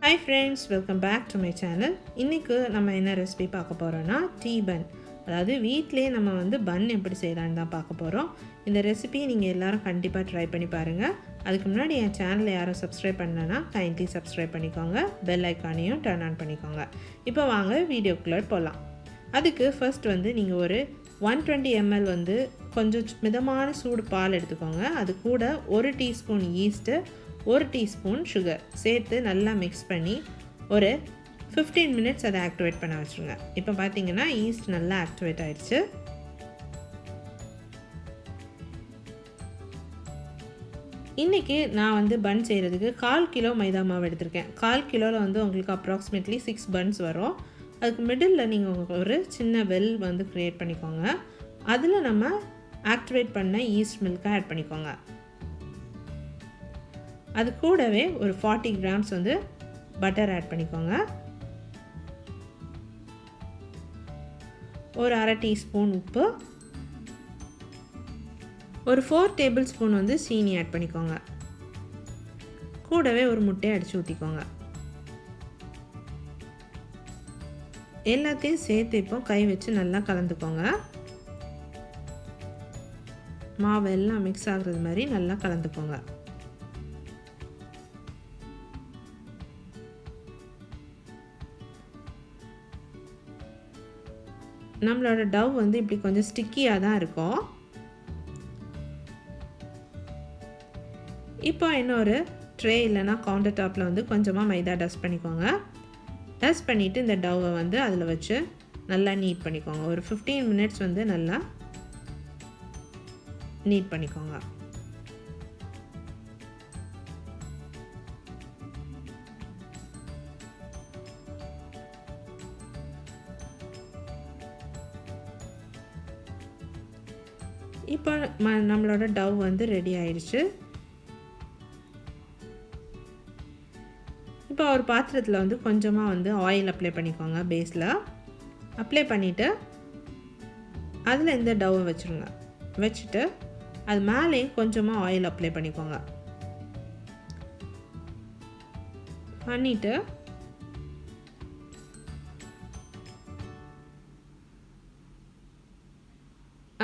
Hi friends, welcome back to my channel. இன்னைக்கு நம்ம என்ன ரெசிபி பார்க்க போறோம்னா டீ பன். அதாவது வீட்லயே நம்ம பன் எப்படி செய்யலாம்னு தான் பார்க்க போறோம். இந்த ரெசிபி நீங்க எல்லாரும் கண்டிப்பா ட்ரை பண்ணி பாருங்க. அதுக்கு முன்னாடி என் சேனலை யாரும் சப்ஸ்கிரைப் பண்ணலனா கைண்ட்லி சப்ஸ்கிரைப் பண்ணிக்கோங்க. பெல் ஐகானையும் டர்ன் ஆன் பண்ணிக்கோங்க. இப்போ வாங்க வீடியோக்குள்ள போலாம். அதுக்கு ஃபர்ஸ்ட் நீங்க ஒரு 120 ml கொஞ்சம் மிதமான சூடு பால் எடுத்துக்கோங்க. அது கூட 1 டீஸ்பூன் ஈஸ்ட், 1 டீஸ்பூன் சுகர் சேர்த்து நல்லா மிக்ஸ் பண்ணி ஒரு 15 மினிட்ஸ் அதை ஆக்டிவேட் பண்ண வச்சுருங்க. இப்போ பார்த்தீங்கன்னா ஈஸ்ட் நல்லா ஆக்டிவேட் ஆயிடுச்சு. இன்றைக்கி நான் பன் செய்கிறதுக்கு 1/4 கிலோ மைதா மாவு எடுத்திருக்கேன். 1/4 கிலோவில் உங்களுக்கு அப்ராக்சிமேட்லி 6 பன்ஸ் வரும். அதுக்கு மிடில் நீங்கள் ஒரு சின்ன வெல் க்ரியேட் பண்ணிக்கோங்க. அதில் நம்ம ஆக்டிவேட் பண்ண ஈஸ்ட் மில்கை ஆட் பண்ணிக்கோங்க. அது கூடவே ஒரு 40 கிராம்ஸ் பட்டர் ஆட் பண்ணிக்கோங்க. ஒரு அரை டீஸ்பூன் உப்பு, ஒரு 4 டேபிள் ஸ்பூன் சீனி ஆட் பண்ணிக்கோங்க. கூடவே ஒரு முட்டையை அடித்து ஊற்றிக்கோங்க. எல்லாத்தையும் சேர்த்து இப்போ கை வச்சு நல்லா கலந்துக்கோங்க. மாவு எல்லாம் மிக்ஸ் ஆகுறது மாதிரி நல்லா கலந்துக்கோங்க. நம்மளோட டவ் இப்படி கொஞ்சம் ஸ்டிக்கியாக தான் இருக்கும். இப்போ இன்னொரு ட்ரே இல்லைனா கவுண்டர் டாப்பில் கொஞ்சமாக மைதா டஸ்ட் பண்ணிக்கோங்க. டஸ்ட் பண்ணிவிட்டு இந்த டவ்வை அதில் வச்சு நல்லா நீட் பண்ணிக்கோங்க. ஒரு 15 மினிட்ஸ் நல்லா நீட் பண்ணிக்கோங்க. இப்போ நம்மளோட டவ் ரெடி ஆயிடுச்சு. இப்போ ஒரு பாத்திரத்தில் கொஞ்சமாக ஆயில் அப்ளை பண்ணிக்கோங்க. பேஸில் அப்ளை பண்ணிவிட்டு அதில் இந்த டவ்வை வச்சுருங்க. வச்சுட்டு அது மேலேயும் கொஞ்சமாக ஆயில் அப்ளை பண்ணிக்கோங்க. பண்ணிவிட்டு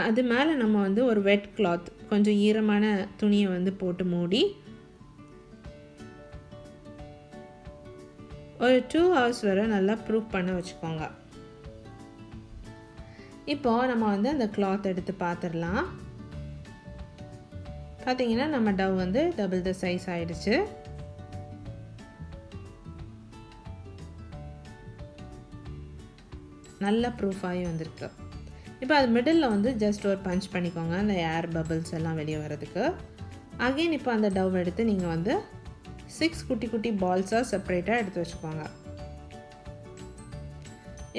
அது மேலே நம்ம ஒரு வெட் கிளாத், கொஞ்சம் ஈரமான துணியை போட்டு மூடி ஒரு 2 hours வரை நல்லா ப்ரூஃப் பண்ண வச்சுக்கோங்க. இப்போது நம்ம அந்த கிளாத் எடுத்து பார்த்துடலாம். பார்த்தீங்கன்னா நம்ம டவ் டபுள் த சைஸ் ஆயிடுச்சு. நல்லா ப்ரூஃப் ஆகி வந்திருக்கு. இப்போ அது மிடில் ஜஸ்ட் ஒரு பஞ்ச் பண்ணிக்கோங்க, அந்த ஏர் பபிள்ஸ் எல்லாம் வெளியே வரதுக்கு. அகெயின் இப்போ அந்த டவ் எடுத்து நீங்கள் 6 குட்டி குட்டி பால்ஸாக செப்பரேட்டாக எடுத்து வச்சுக்கோங்க.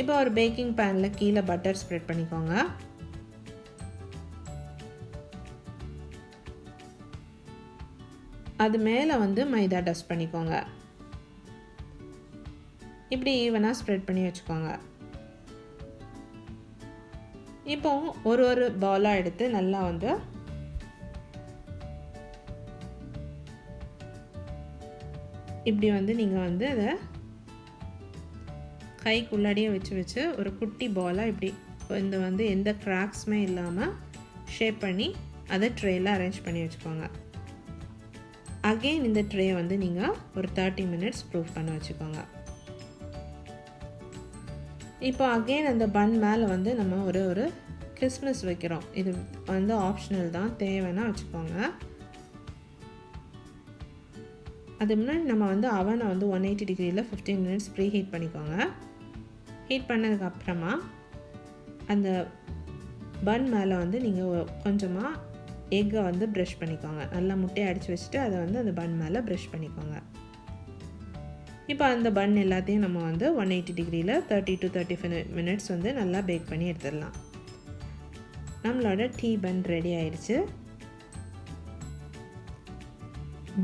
இப்போ ஒரு பேக்கிங் பேனில் கீழே பட்டர் ஸ்ப்ரெட் பண்ணிக்கோங்க. அது மேலே மைதா டஸ்ட் பண்ணிக்கோங்க. இப்படி ஈவனாக ஸ்ப்ரெட் பண்ணி வச்சுக்கோங்க. இப்போ ஒரு பாலாக எடுத்து நல்லா இப்படி நீங்கள் அதை கைக்குள்ளாடியே வச்சு ஒரு குட்டி பாலாக இப்படி எந்த கிராக்ஸுமே இல்லாமல் ஷேப் பண்ணி அதை ட்ரேயில் அரேஞ்ச் பண்ணி வச்சுக்கோங்க. அகெயின் இந்த ட்ரே நீங்கள் ஒரு 30 மினிட்ஸ் ப்ரூஃப் பண்ண வச்சுக்கோங்க. இப்போ அகெயின் அந்த பன் மேலே நம்ம ஒரு கிறிஸ்மஸ் வைக்கிறோம். இது ஆப்ஷனல் தான், தேவைன்னா வச்சுக்கோங்க. அது முன்னாடி நம்ம அவனை 180 டிகிரியில் 15 மினிட்ஸ் ப்ரீ ஹீட் பண்ணிக்கோங்க. ஹீட் பண்ணதுக்கப்புறமா அந்த பன் மேலே நீங்கள் கொஞ்சமாக எக்கை ப்ரஷ் பண்ணிக்கோங்க. நல்லா முட்டையை அடித்து வச்சுட்டு அதை அந்த பன் மேலே ப்ரஷ் பண்ணிக்கோங்க. இப்போ அந்த பன் எல்லாத்தையும் நம்ம 180 டிகிரியில் 30 to 35 மினிட்ஸ் நல்லா பேக் பண்ணி எடுத்துடலாம். நம்மளோட டீ பன் ரெடி ஆயிடுச்சு.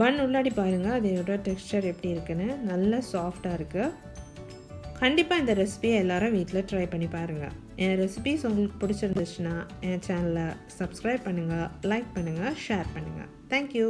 பன் உள்ளாடி பாருங்கள், அதோட டெக்ஸ்டர் எப்படி இருக்குன்னு, நல்லா சாஃப்டாக இருக்குது. கண்டிப்பாக இந்த ரெசிபியை எல்லோரும் வீட்டில் ட்ரை பண்ணி பாருங்கள். என் ரெசிபிஸ் உங்களுக்கு பிடிச்சிருந்துச்சுன்னா என் சேனலை சப்ஸ்கிரைப் பண்ணுங்கள், லைக் பண்ணுங்கள், ஷேர் பண்ணுங்கள். தேங்க்யூ.